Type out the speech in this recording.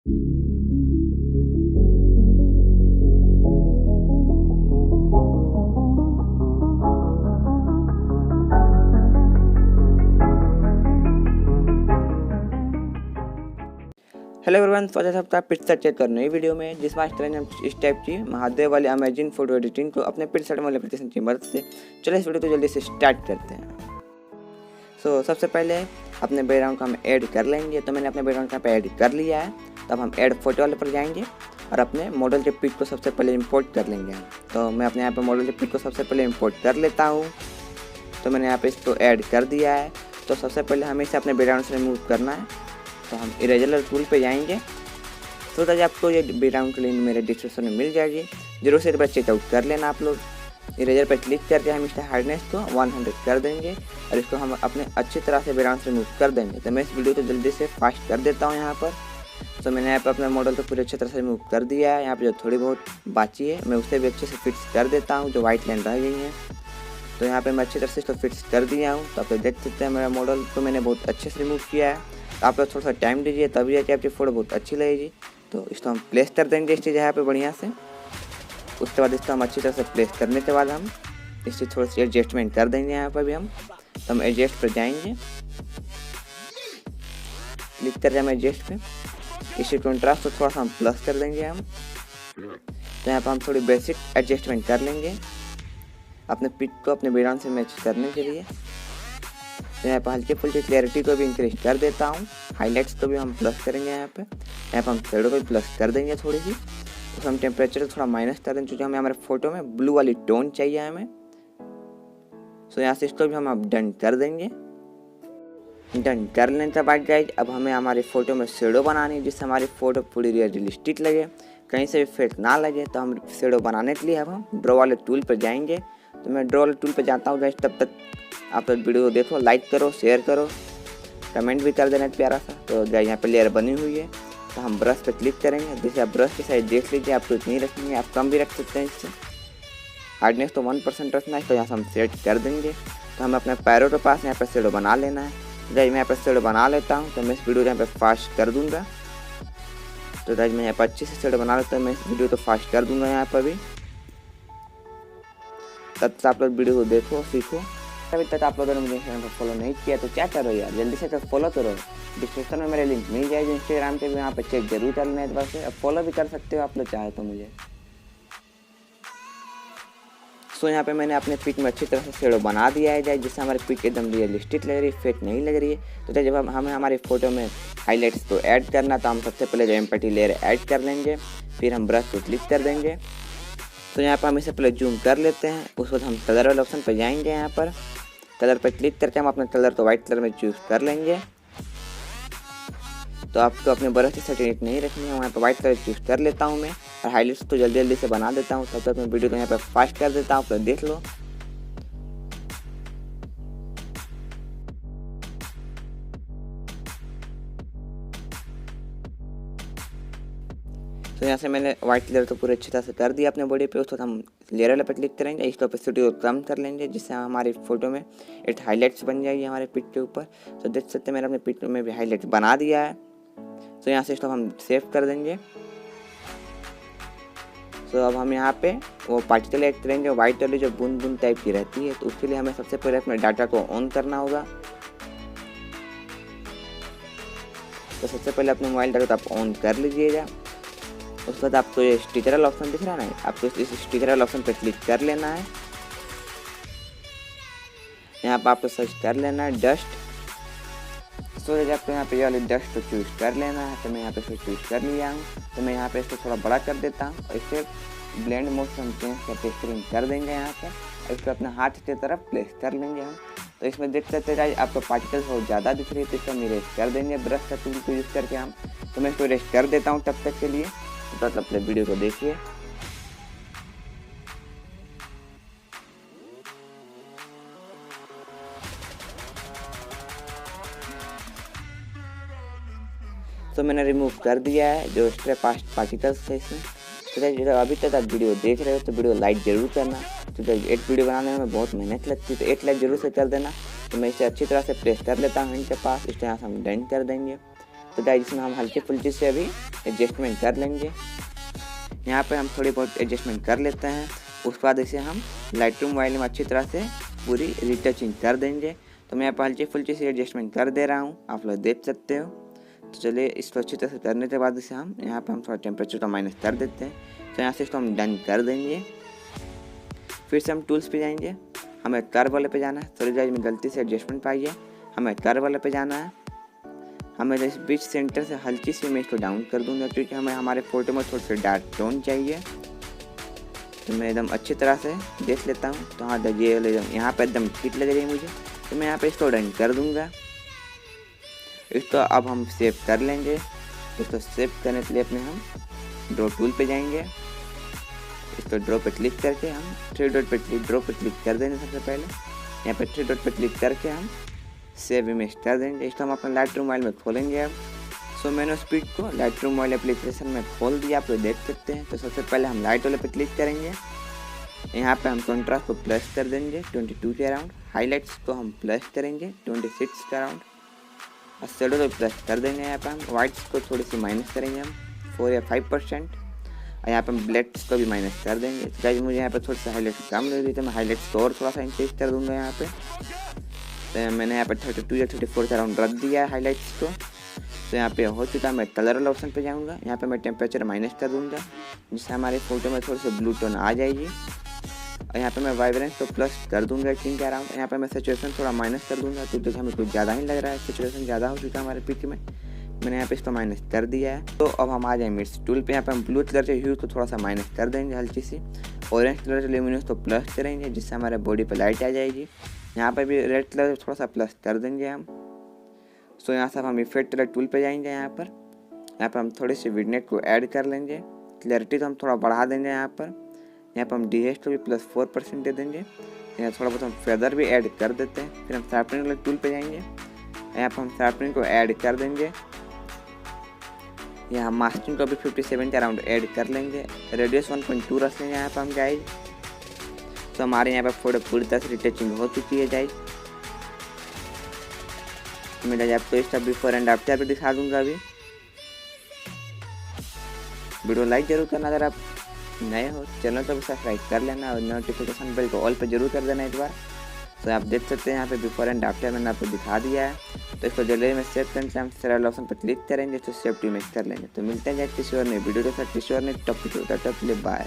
Hello everyone, स्वागत है आपका पिक्सart चेक कर नई वीडियो में, जिसमें आज करेंगे हम इस टाइप की महादेव वाली अमेजिंग फोटो एडिटिंग को अपने पिक्सart वाले एप्लीकेशन की मदद से। चलो इस वीडियो को जल्दी से स्टार्ट करते हैं। सबसे पहले अपने बैकग्राउंड को हम ऐड कर लेंगे। तो मैंने अपने बैकग्राउंड का ऐड कर लिया है। तब हम ऐड फोटो वाले पर जाएंगे और अपने मॉडल के पिक को सबसे पहले इम्पोर्ट कर लेंगे। तो मैं अपने यहाँ पर मॉडल के पिक को सबसे पहले इम्पोर्ट कर लेता हूँ। तो मैंने यहाँ पर इसको ऐड कर दिया है। तो सबसे पहले हमें इसे अपने बैकग्राउंड से रिमूव करना है। तो हम इरेजर टूल पे जाएंगे। तो ताकि आपको ये बैकग्राउंड की लिंक मेरे डिस्क्रिप्शन में मिल जाएगी, जरूर से एक बार चेकआउट कर लेना आप लोग। इरेजर पर क्लिक करके हम इसका हार्डनेस को 100 कर देंगे और इसको हम अपने अच्छी तरह से बैकग्राउंड से रिमूव कर देंगे। तो मैं इस वीडियो को जल्दी से फास्ट कर देता हूँ यहाँ पर। तो मैंने यहाँ पर अपने मॉडल को पूरी अच्छी तरह से रिमूव कर दिया है। यहाँ पर जो थोड़ी बहुत बाकी है मैं उसे भी अच्छे से फिक्स कर देता हूँ, जो वाइट लाइन रह गई है। तो यहाँ पर मैं अच्छी तरह से इसको फिक्स कर दिया हूँ। तो आप लोग देख सकते हैं मेरा मॉडल को मैंने बहुत अच्छे से रिमूव किया है। तो आप लोग थोड़ा सा टाइम दीजिए, तभी जाके आपकी फ़ोटो बहुत अच्छी लगेगी। तो इसको हम प्लेस कर देंगे इस चीज़ यहाँ पे बढ़िया से। उसके बाद इसको हम अच्छी तरह से प्लेस करने के बाद हम इससे थोड़ी सी एडजस्टमेंट कर देंगे यहाँ पर भी हम। तो हम एडजस्ट पर जाएंगे, क्लिक कर हम एडजस्ट पे। इसी कंट्रास्ट को थोड़ा सा हम प्लस कर देंगे हम। तो यहाँ पर हम थोड़ी बेसिक एडजस्टमेंट कर लेंगे अपने पिक को अपने बैकग्राउंड से मैच करने के लिए। तो यहाँ पर हल्की फुल्की क्लैरिटी को भी इंक्रीज कर देता हूँ। हाईलाइट्स को भी हम प्लस करेंगे यहाँ पे। यहाँ पर हम शेडो को भी प्लस कर देंगे थोड़ी सी। तो हम टेम्परेचर को थोड़ा माइनस कर देंगे, क्योंकि हमें हमारे फोटो में ब्लू वाली टोन चाहिए हमें। सो यहाँ से इसको भी हम अब डन कर देंगे। डन कर लेने के बाद गाइस अब हमें हमारी फ़ोटो में शेडो बनानी है, जिससे हमारी फ़ोटो पूरी रियलिस्टिक लगे, कहीं से भी फेक ना लगे। तो हम शेडो बनाने के लिए अब हम ड्रॉ वाले टूल पर जाएंगे। तो मैं ड्रॉ वाले टूल पर जाता हूँ गाइस। तब तक आप लोग वीडियो को देखो, लाइक करो, शेयर करो, कमेंट भी कर देना प्यारा सा। तो गाइस यहाँ पे लेयर बनी हुई है। तो हम ब्रश पे क्लिक करेंगे। जैसे आप ब्रश की साइज देख लीजिए, आप तो इतनी रखेंगे, आप कम भी रख सकते हैं इससे। हार्डनेस तो 1% रखना है। तो यहाँ से हम सेट कर देंगे। तो हमें अपने पैरों के पास यहाँ पर शेडो बना लेना है। गाइस मैं यहाँ पर शेडो बना लेता हूँ। तो मैं इस वीडियो को यहाँ पर फास्ट कर दूँगा। तो गाइस मैं यहाँ पर अच्छे से शेडो बना लेता हूँ। मैं इस वीडियो को फास्ट कर दूँगा यहाँ पर भी। तब तक आप लोग वीडियो को देखो, सीखो। अभी तक आप लोगों ने मुझे चैनल को फॉलो नहीं किया तो क्या करो यार, जल्दी से तो फॉलो करो। डिस्क्रिप्शन में मेरे लिंक मिल जाएगी इंस्टाग्राम पे भी, वहाँ पे चेक जरूर कर लेना। एक बार से अब फॉलो भी कर सकते हो आप लोग चाहे तो मुझे। यहाँ पे मैंने अपने पिक में अच्छी तरह से शेडो बना दिया है, जिससे हमारी पिक एकदम रियलिस्टिक लग रही है, फेक नहीं लग रही है। तो जब हमें हमारी फोटो में हाईलाइट्स को ऐड करना, तो हम सबसे पहले जो एम्पटी लेयर ऐड कर लेंगे। फिर हम ब्रश को क्लिक कर देंगे। तो यहाँ पर हम इसे पहले जूम कर लेते हैं। उसके बाद हम कलर वाले ऑप्शन पर जाएंगे। यहाँ पर कलर पर क्लिक करके हम अपने कलर को वाइट कलर में चूज़ कर लेंगे। तो आपको अपने ब्रश की सेटिंग नहीं रखनी है, वहाँ पर वाइट कलर चूज़ कर लेता हूँ मैं। और हाईलाइट्स तो जल्दी जल्दी से बना देता हूँ। तब तक मैं वीडियो को यहाँ पर फास्ट कर देता हूँ, आप लोग देख लो। तो यहाँ से मैंने वाइट कलर तो पूरे अच्छी तरह से कर दिया अपने बॉडी पे। उसको हम लेयर वाले पे क्लिक करेंगे, इसके ऑपेसिटी को कम कर लेंगे, जिससे हमारी फोटो में एक हाईलाइट्स बन जाएगी हमारे पिक के ऊपर। तो देख सकते हैं मैंने अपने पिक में भी हाईलाइट बना दिया है। तो यहाँ से इसको हम सेव कर देंगे। तो अब हम यहाँ पे वो पार्टिकल ऐड करेंगे, वाइट वाली जो बूंद बूंद टाइप की रहती है। तो उसके लिए हमें सबसे पहले अपने डाटा को ऑन करना होगा। तो सबसे पहले अपने मोबाइल डाटा को आप ऑन कर लीजिएगा। उसके बाद आपको ये स्टिकर वाला ऑप्शन दिख रहा है ना, आपको इस स्टिकर वाला ऑप्शन पर क्लिक कर लेना है। यहाँ पर आपको सर्च कर लेना है डस्ट। जब आपको यहाँ पे ये वाली डस्ट को चूज़ कर लेना है। तो मैं यहाँ पे इसको चूज़ कर लिया हूँ। तो मैं यहाँ पे इसको थोड़ा बड़ा कर देता हूँ और इसे ब्लेंड मोड से हम चेंज करके स्क्रीन कर देंगे यहाँ पर। और इसको अपने हाथ की तरफ प्लेस कर लेंगे हम। तो इसमें देख सकते हैं आपको पार्टिकल्स बहुत ज़्यादा दिख रही है, तो इसको हम इरेज कर देंगे ब्रश का टूल को यूज़ करके हम। तो मैं इसको इरेज कर देता हूँ तब तक के लिए। तो अपने वीडियो को देखिए। तो मैंने रिमूव कर दिया है जो एक्स्ट्रा पार्टिकल्स थे इसमें। तो अभी तक आप वीडियो देख रहे हो तो वीडियो लाइक जरूर करना, क्योंकि एक वीडियो बनाने में बहुत मेहनत लगती है। तो 1 लाइक जरूर से कर देना। तो मैं इसे अच्छी तरह से प्रेस कर लेता हूँ इनके पास। इस तरह से हम डन कर देंगे। तो गाइस इसमें हम हल्के फुल्के से अभी एडजस्टमेंट कर लेंगे। यहाँ पे हम थोड़ी बहुत एडजस्टमेंट कर लेते हैं। उसके बाद इसे हम लाइटरूम वाले में अच्छी तरह से पूरी रिटचिंग कर देंगे। तो मैं यहाँ पर हल्की फुल्की से एडजस्टमेंट कर दे रहा हूँ, आप लोग देख सकते हो। तो चलिए इसको अच्छी तरह से करने के बाद इसे हम यहाँ पर हम थोड़ा टेम्परेचर का माइनस कर देते हैं। तो यहाँ से इसको हम डन कर देंगे। फिर से हम टूल्स पे जाएंगे, हमें कर्व वाले पे जाना है। सॉरी गाइस मैं गलती से एडजस्टमेंट पाई है, हमें कर्व वाले पे जाना है। हमें इस बीच सेंटर से हल्की सी इमेज को डाउन कर दूंगा, क्योंकि हमें हमारे फोटो में थोड़ा सा डार्क टोन चाहिए। तो मैं एकदम अच्छी तरह से देख लेता हूँ। तो हाँ ये यहाँ पर एकदम ठीक लग रही है मुझे, तो मैं यहाँ पे इसको डन कर दूंगा। इसको अब हम सेव कर लेंगे। इसको सेव करने के लिए अपने हम ड्रॉ टूल पे जाएंगे। इसको ड्रॉ पे क्लिक करके हम थ्री डॉट पे ड्रॉ पे क्लिक कर देंगे। सबसे पहले यहाँ पे थ्री डॉट पे क्लिक करके हम सेव इमेज कर देंगे। इसको हम अपना लाइटरूम वाइल में खोलेंगे। अब सो मैंने स्पीड को लाइटरूम वाले एप्लीकेशन में खोल दिया, आप लोग देख सकते हैं। तो सबसे पहले हम लाइट वाले पे क्लिक करेंगे। यहाँ पे हम कंट्रास्ट को प्लस कर देंगे 22 के अराउंड। हाईलाइट्स को हम प्लस करेंगे 26 के अराउंड। और शेडो को प्लस कर देंगे। यहाँ पे हम वाइट्स को थोड़ी सी माइनस करेंगे हम 4 या 5%। और यहाँ पे हम ब्लैक्स को भी माइनस कर देंगे। गाइस मुझे यहाँ पे थोड़ी सी हाईलाइट्स कम लग रही थी, मैं हाईलाइट्स को और थोड़ा सा इंक्रीज कर दूँगा यहाँ पे। तो मैंने यहाँ पे 32 या 34 के अराउंड रख दिया है हाईलाइट्स को। तो यहाँ पे हो चुका, मैं कलर वाला ऑप्शन पे जाऊँगा। यहाँ पे मैं टेम्परेचर माइनस कर दूँगा, जिससे हमारे फोटो में थोड़ी सी ब्लू टोन आ जाएगी। और यहाँ पे मैं वाइब्रेंस को प्लस कर दूँगा 18 के अराउंड। यहाँ पे मैं सैचुरेशन थोड़ा माइनस कर दूँगा, क्योंकि हमें कुछ ज़्यादा ही लग रहा है, सैचुरेशन ज़्यादा हो चुका है हमारे पिक में। मैंने यहाँ पे इसको माइनस कर दिया है। तो अब हम आ जाए मिक्स टूल पे। यहाँ पे हम ब्लू कलर के ह्यू को थोड़ा सा माइनस कर देंगे हल्की सी। ऑरेंज कलर के ल्यूमिनस को प्लस करेंगे, जिससे हमारे बॉडी पे लाइट आ जाएगी। यहाँ पे भी रेड कलर थोड़ा सा प्लस कर देंगे हम। सो यहाँ से हम इफेक्ट कलर टूल पे जाएंगे। यहाँ पर हम थोड़ी सी विडनेस को ऐड कर लेंगे। क्लैरिटी तो हम थोड़ा बढ़ा देंगे। यहाँ पर हम DH को भी +4% दे देंगे। यहाँ थोड़ा बहुत हम फेदर भी ऐड कर देते हैं। फिर हम शार्पनिंग वाले टूल पे जाएंगे। यहाँ पर हम शार्पनिंग को ऐड कर देंगे। यहाँ मास्किंग को भी 57 के अराउंड ऐड कर लेंगे। रेडियस 1.2 रख लेंगे यहाँ पर हम गाइज। तो हमारे यहाँ पर फोटो पूरी तरह से रिटचिंग हो चुकी है गाइज। मैं आपको इसका बिफोर एंड आफ्टर भी दिखा दूंगा। अभी वीडियो लाइक जरूर करना, अगर आप नए हो चैनल को भी सब्सक्राइब कर लेना और नोटिफिकेशन बेल को ऑल पे जरूर कर देना एक बार। तो आप देख सकते हैं यहाँ पे बिफोर एंड आफ्टर मैंने आपको दिखा दिया है। तो इसको जल्दी में सेव करने से हम सरल ऑप्शन पर क्लिक करेंगे, तो सेव टू इमेज कर लेंगे। तो मिलते हैं किसी और नए वीडियो के साथ, किसी और नए टॉपिक के साथ। बाय।